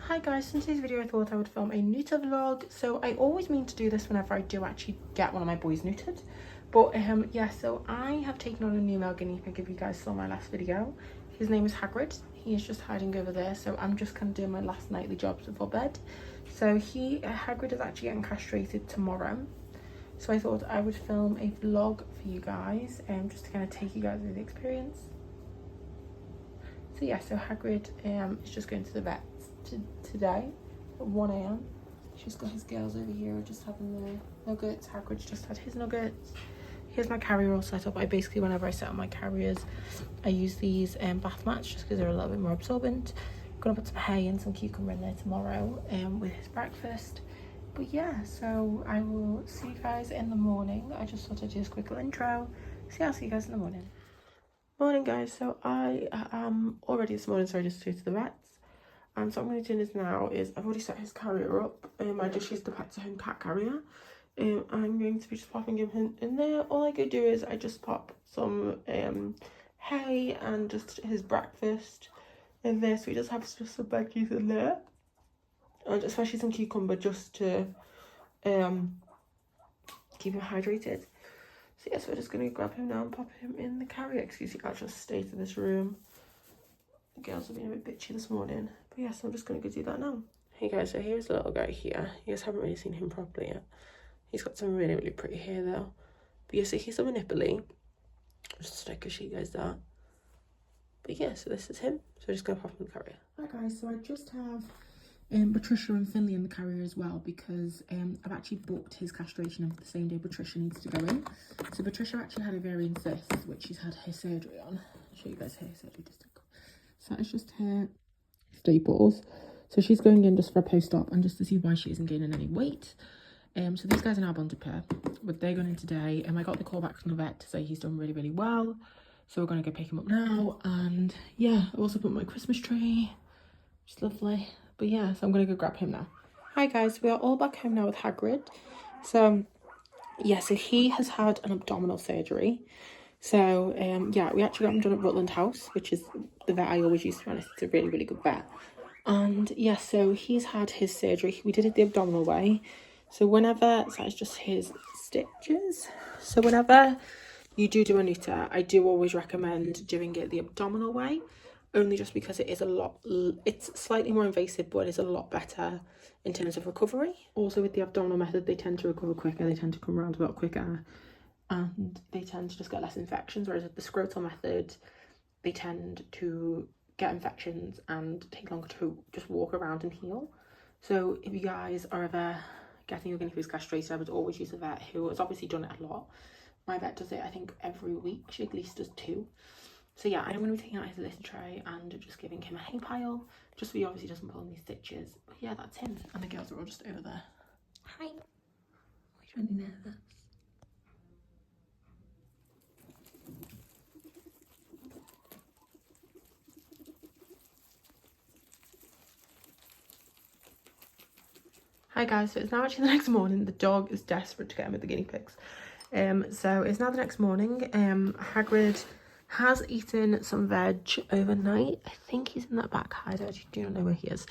Hi guys, in today's video I thought I would film a neuter vlog. So I always mean to do this whenever I do actually get one of my boys neutered. But yeah, so I have taken on a new male guinea pig. If you guys saw my last video, his name is Hagrid. He is just hiding over there, so I'm just kind of doing my last nightly jobs before bed. So Hagrid is actually getting castrated tomorrow. So I thought I would film a vlog for you guys, just to kind of take you guys through the experience. So yeah, so Hagrid is just going to the vet today at 1 AM. She's got his girls over here just having their nuggets. Hagrid's just had his nuggets. Here's my carrier all set up. I basically, whenever I set up my carriers, I use these bath mats just because they're a little bit more absorbent. I'm gonna put some hay and some cucumber in there tomorrow with his breakfast. But yeah, so I will see you guys in the morning. I just thought I'd do this quick little intro. So yeah, I'll see you guys in the morning. Morning guys, so I am already this morning, so I just flew to the vets. And so what I'm going to do this now is I've already set his carrier up. I just used the Pets at Home cat carrier. I'm going to be just popping him in there. All I could do is I just pop some hay and just his breakfast in there. So he does have just some veggies in there. And especially some cucumber just to keep him hydrated. So yeah, so we're just going to grab him now and pop him in the carrier. Excuse the actual state of this room. The girls have been a bit bitchy this morning. But yeah, so I'm just going to go do that now. Hey guys, so here's the little guy here. You guys haven't really seen him properly yet. He's got some really, really pretty hair though. But yeah, so he's a manipuli. Just so I can show you guys that. But yeah, so this is him. So we're just going to pop him in the carrier. Hi guys, so I just have Patricia and Finley in the carrier as well because I've actually booked his castration and for the same day Patricia needs to go in. So Patricia actually had ovarian cyst, which she's had her surgery on. I'll show you guys her surgery just so it's just her staples. So she's going in just for a post-op and just to see why she isn't gaining any weight. So these guys are now bonded pair, but they're going in today. I got the call back from the vet to say he's done really, really well. So we're going to go pick him up now. And yeah, I also put my Christmas tree, which is lovely. But yeah, so I'm going to go grab him now. Hi guys, we are all back home now with Hagrid. So yeah, so he has had an abdominal surgery. So yeah, we actually got him done at Rutland House, which is the vet I always use, to be honest. It's a really, really good vet. And yeah, so he's had his surgery. We did it the abdominal way. So whenever, so it's just his stitches. So whenever you do a neuter, I do always recommend doing it the abdominal way, only just because it is it's slightly more invasive, but it's a lot better in terms of recovery. Also with the abdominal method, they tend to recover quicker, they tend to come around a lot quicker, and they tend to just get less infections, whereas with the scrotal method, they tend to get infections and take longer to just walk around and heal. So if you guys are ever getting your guinea pigs castrated, I would always use a vet who has obviously done it a lot. My vet does it, I think, every week. She at least does 2. So yeah, I'm going to be taking out his litter tray and just giving him a hay pile, just so he obviously doesn't pull any stitches. But yeah, that's him. And the girls are all just over there. Hi. He's really nervous. Hi guys, so it's now actually the next morning. The dog is desperate to get in with the guinea pigs. So it's now the next morning. Hagrid has eaten some veg overnight. I think he's in that back hide. I actually do not know where he is.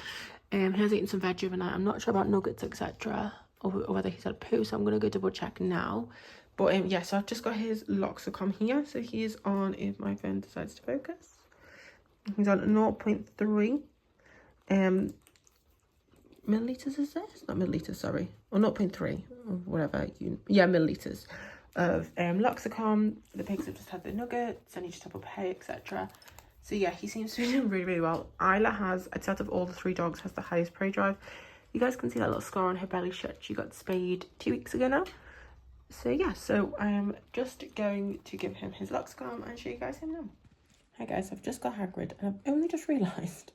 He has eaten some veg overnight. I'm not sure about nuggets, etc. Or whether he's had poo, so I'm going to go double check now. But yeah, so I've just got his Loxacom here. So he is on, if my phone decides to focus. He's on 0.3. Milliliters is this? Not milliliters, sorry. Or 0.3 or whatever. Yeah, milliliters of Loxacom. The pigs have just had their nuggets and he just top up hay, etc. So yeah, he seems to be doing really, really well. Isla has, out of all the 3 dogs, has the highest prey drive. You guys can see that little scar on her belly shirt. She got spayed 2 weeks ago now. So yeah, so I am just going to give him his Loxacom and show you guys him now. Hi guys, I've just got Hagrid and I've only just realised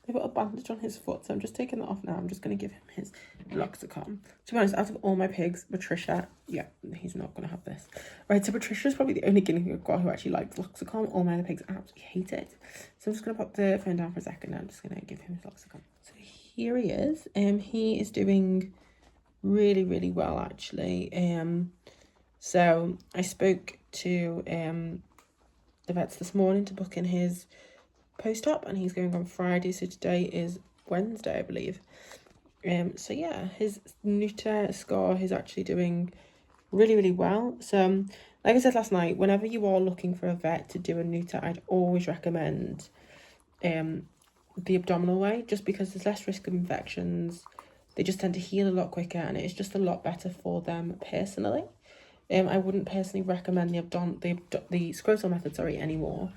they put a bandage on his foot, so I'm just taking that off now. I'm just going to give him his Loxacom. To be honest, out of all my pigs, Patricia, yeah, he's not going to have this. Right, so Patricia's probably the only guinea pig I've got who actually likes Loxacom. All my other pigs absolutely hate it. So I'm just going to pop the phone down for a second and I'm just going to give him his Loxacom. So here he is. He is doing really, really well, actually. So I spoke to the vets this morning to book in his post-op and he's going on Friday, so today is Wednesday, I believe. So yeah, his neuter score is actually doing really, really well. So like I said last night, whenever you are looking for a vet to do a neuter, I'd always recommend the abdominal way, just because there's less risk of infections. They just tend to heal a lot quicker, and it's just a lot better for them personally. I wouldn't personally recommend the scrotal method, anymore.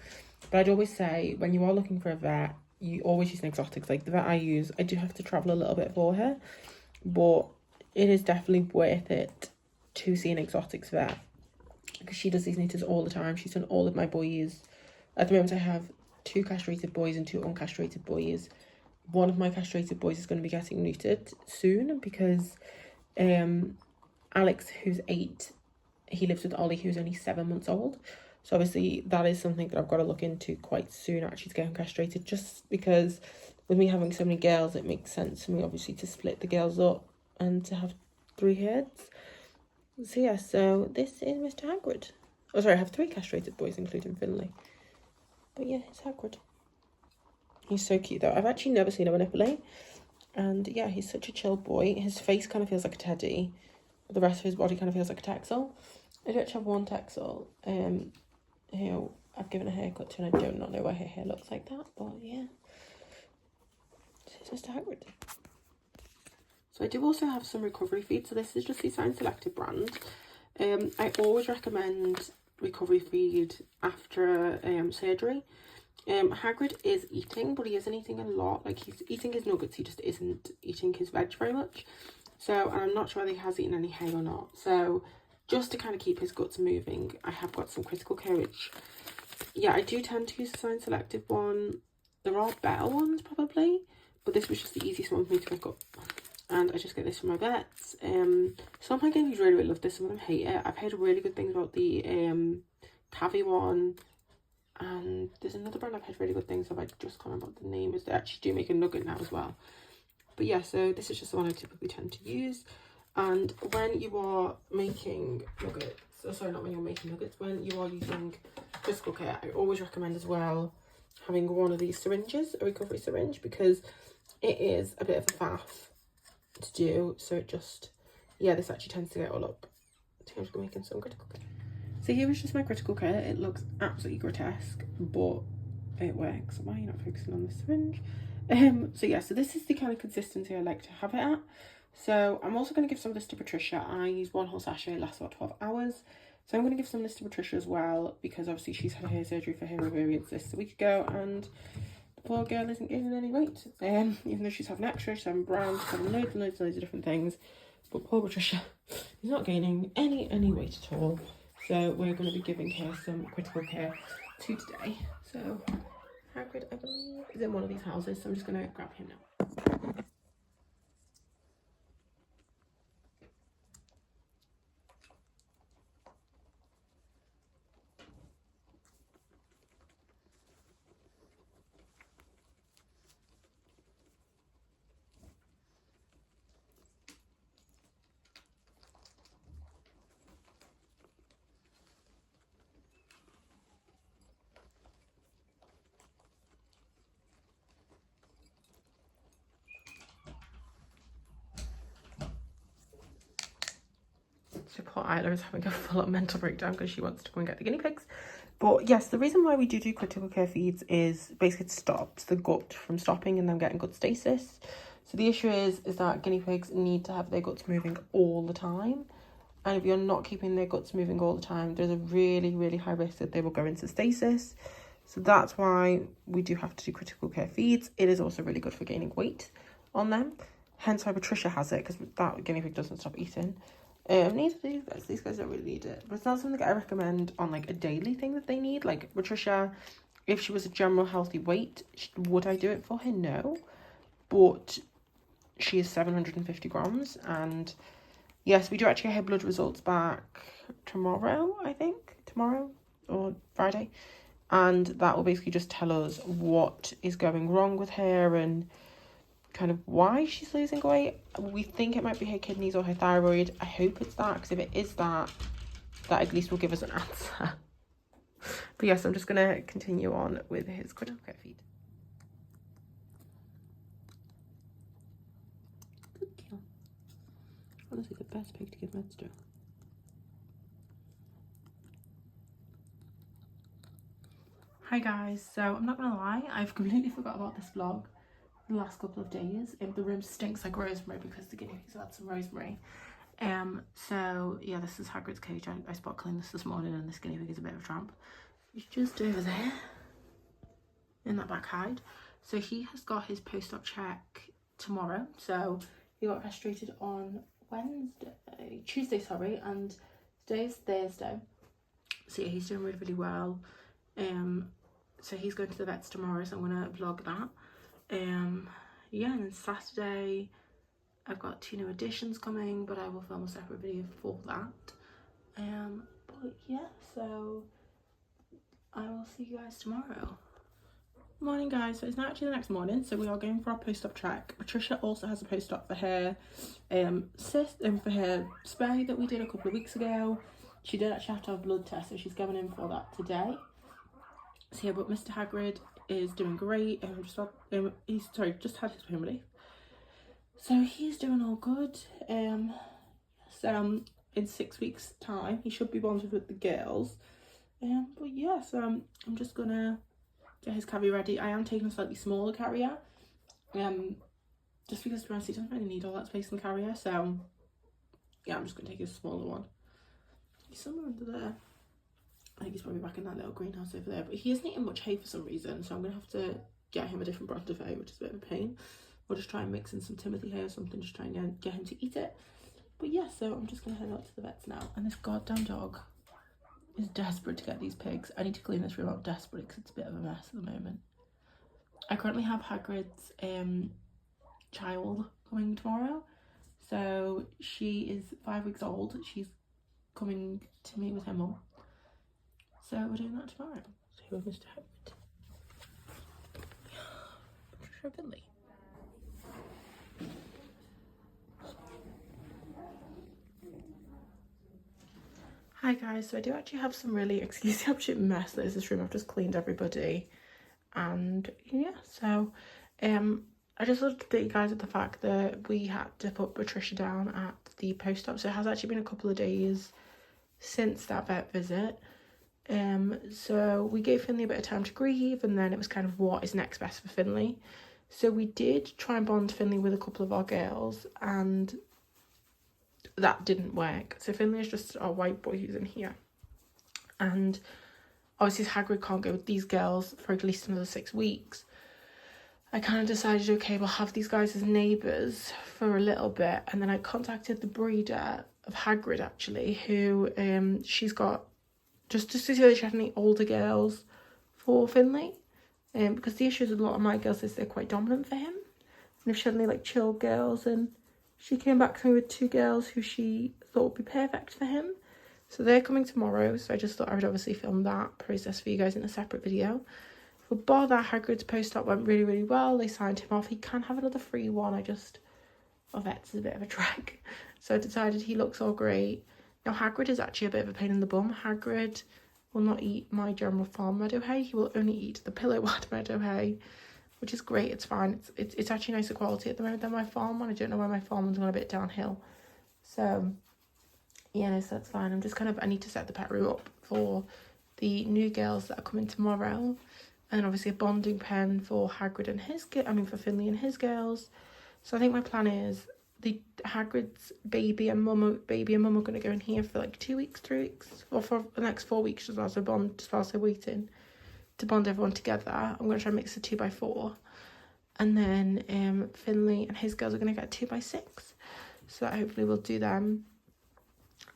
But I'd always say, when you are looking for a vet, you always use an exotic. Like the vet I use, I do have to travel a little bit for her, but it is definitely worth it to see an exotics vet, because she does these neuters all the time. She's done all of my boys. At the moment I have 2 castrated boys and 2 uncastrated boys. One of my castrated boys is going to be getting neutered soon, because Alex, who's 8, he lives with Ollie, who's only 7 months old. So obviously that is something that I've got to look into quite soon, actually, to get him castrated, just because with me having so many girls, it makes sense for me obviously to split the girls up and to have 3 heads. So yeah, so this is Mr. Hagrid. Oh sorry, I have 3 castrated boys, including Finley. But yeah, it's Hagrid. He's so cute though. I've actually never seen him manipulate. And yeah, he's such a chill boy. His face kind of feels like a teddy, but the rest of his body kind of feels like a Texel. I do actually have one Texel who I've given a haircut to, and I do not know why her hair looks like that, but yeah. This is Mr. Hagrid. So I do also have some recovery feed. So this is just the Science Selected brand. I always recommend recovery feed after surgery. Hagrid is eating, but he isn't eating a lot. Like, he's eating his nuggets, he just isn't eating his veg very much. So, and I'm not sure whether he has eaten any hay or not. So, just to kind of keep his guts moving, I have got some critical care, which, yeah, I do tend to use the Science Selected one. There are better ones, probably, but this was just the easiest one for me to pick up. And I just get this from my vets. Some of my guineas really, really love this. Some of them hate it. I've heard really good things about the Cavi one. And there's another brand I've heard really good things of. I just can't remember what the name is. They actually do make a nugget now as well. But yeah, so this is just the one I typically tend to use. And when you are making nuggets, when you're making nuggets, when you are using critical care, I always recommend as well having one of these syringes, a recovery syringe, because it is a bit of a faff to do. So it just, yeah, this actually tends to get all up. So I'm just making some critical care. So here is just my critical care. It looks absolutely grotesque, but it works. Why are you not focusing on the syringe? So yeah, so this is the kind of consistency I like to have it at. So I'm also going to give some of this to Patricia. I use 1 whole sachet, lasts about 12 hours. So I'm going to give some of this to Patricia as well, because obviously she's had hair surgery for her ovarian cyst a week ago, and the poor girl isn't gaining any weight. Even though she's having extra, she's having brown, she's having loads and loads and loads of different things. But poor Patricia is not gaining any weight at all. So we're going to be giving her some critical care too today. So Hagrid, I believe, is in one of these houses. So I'm just going to grab him now. So poor Isla is having a full-on mental breakdown because she wants to go and get the guinea pigs. But yes, the reason why we do critical care feeds is basically it stops the gut from stopping and them getting gut stasis. So the issue is that guinea pigs need to have their guts moving all the time. And if you're not keeping their guts moving all the time, there's a really, really high risk that they will go into stasis. So that's why we do have to do critical care feeds. It is also really good for gaining weight on them. Hence why Patricia has it, because that guinea pig doesn't stop eating. Neither do these guys. These guys don't really need it. But it's not something that I recommend on like a daily thing that they need. Like Patricia, if she was a general healthy weight, would I do it for her? No. But she is 750 grams. And yes, we do actually get her blood results back tomorrow, I think. Tomorrow or Friday. And that will basically just tell us what is going wrong with her and kind of why she's losing weight. We think it might be her kidneys or her thyroid. I hope it's that, because if it is that at least will give us an answer. But yes, I'm just going to continue on with his critical care feed. Honestly, the best pig to give meds to. Hi guys, so I'm not gonna lie, I've completely forgot about this vlog the last couple of days. The room stinks like rosemary because the guinea pigs have had some rosemary. So yeah, this is Hagrid's cage. I spot cleaned this morning, and this guinea pig is a bit of a tramp. He's just over there in that back hide. So he has got his post-op check tomorrow. So he got castrated on Tuesday, sorry, and today's Thursday. So yeah, he's doing really, really well. So he's going to the vets tomorrow, so I'm gonna vlog that. Yeah, and then Saturday I've got 2 new additions coming, but I will film a separate video for that. But yeah, so I will see you guys tomorrow. Morning guys, so it's not actually the next morning, so we are going for our post-op check. Patricia also has a post-op for her cyst and for her spay that we did a couple of weeks ago. She did actually have to have a blood test, so she's going in for that today. So yeah, but Mr. Hagrid is doing great. He's just had his pain relief, so he's doing all good. So in 6 weeks time he should be bonded with the girls. But yeah, so I'm just gonna get his carrier ready. I am taking a slightly smaller carrier, just because to be honest, he doesn't really need all that space in the carrier. So yeah, I'm just gonna take a smaller one. He's somewhere under there. I think he's probably back in that little greenhouse over there, but he isn't eating much hay for some reason, so I'm gonna have to get him a different brand of hay, which is a bit of a pain. Or just try and mix in some Timothy hay or something, just try and get him to eat it. But yeah, so I'm just gonna head out to the vets now. And this goddamn dog is desperate to get these pigs. I need to clean this room up desperately because it's a bit of a mess at the moment. I currently have Hagrid's child coming tomorrow. So she is 5 weeks old. She's coming to meet with her mum. So we're doing that tomorrow. So here with Mr. Hagrid. Patricia Finley. Hi guys, so I do actually have some really, excuse the absolute mess that is this room. I've just cleaned everybody, and yeah, so I just wanted to update you guys with the fact that we had to put Patricia down at the post-op. So it has actually been a couple of days since that vet visit. So we gave Finley a bit of time to grieve, and then it was kind of what is next best for Finley. So we did try and bond Finley with a couple of our girls, and that didn't work. So Finley is just our white boy who's in here, and obviously Hagrid can't go with these girls for at least another 6 weeks. I kind of decided, okay, we'll have these guys as neighbours for a little bit, and then I contacted the breeder of Hagrid actually, who she's got just to see if she had any older girls for Finley, because the issue with a lot of my girls is they're quite dominant for him, and if she had any like chill girls, and she came back to me with 2 girls who she thought would be perfect for him. So they're coming tomorrow, so I just thought I would obviously film that process for you guys in a separate video. But bar that, Hagrid's post-op went really, really well. They signed him off. He can have another free one. Our vet's is a bit of a trek. So I decided he looks all great. Now Hagrid is actually a bit of a pain in the bum. Hagrid will not eat my general farm meadow hay. He will only eat the pillowwood meadow hay, which is great. It's fine. It's actually nicer quality at the moment than my farm one. I don't know why my farm one's gone a bit downhill. So yeah, no, so that's fine. I need to set the pet room up for the new girls that are coming tomorrow, and obviously a bonding pen for Hagrid and for Finley and his girls. So I think my plan is Hagrid's baby and mum are going to go in here for like 2 weeks, 3 weeks, or for the next 4 weeks, just whilst they're waiting to bond everyone together. I'm going to try and mix a 2x4, and then Finley and his girls are going to get 2x6, so that hopefully we'll do them.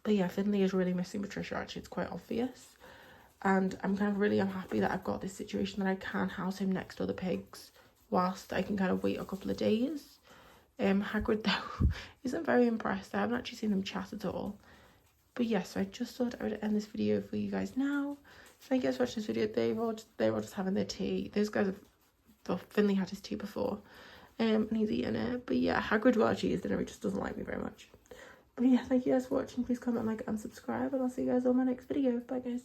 But yeah, Finley is really missing Patricia, actually. It's quite obvious, and I'm happy that I've got this situation that I can house him next to other pigs whilst I can kind of wait a couple of days. Hagrid though isn't very impressed. I haven't actually seen them chat at all. But yes, I just thought I would end this video for you guys now. So thank you guys for watching this video. They were just having their tea. Those guys Finley had his tea before, and he's eating it. But yeah, Hagrid will actually eat dinner. He just doesn't like me very much. But yeah, thank you guys for watching. Please comment, like, and subscribe, and I'll see you guys on my next video. Bye guys.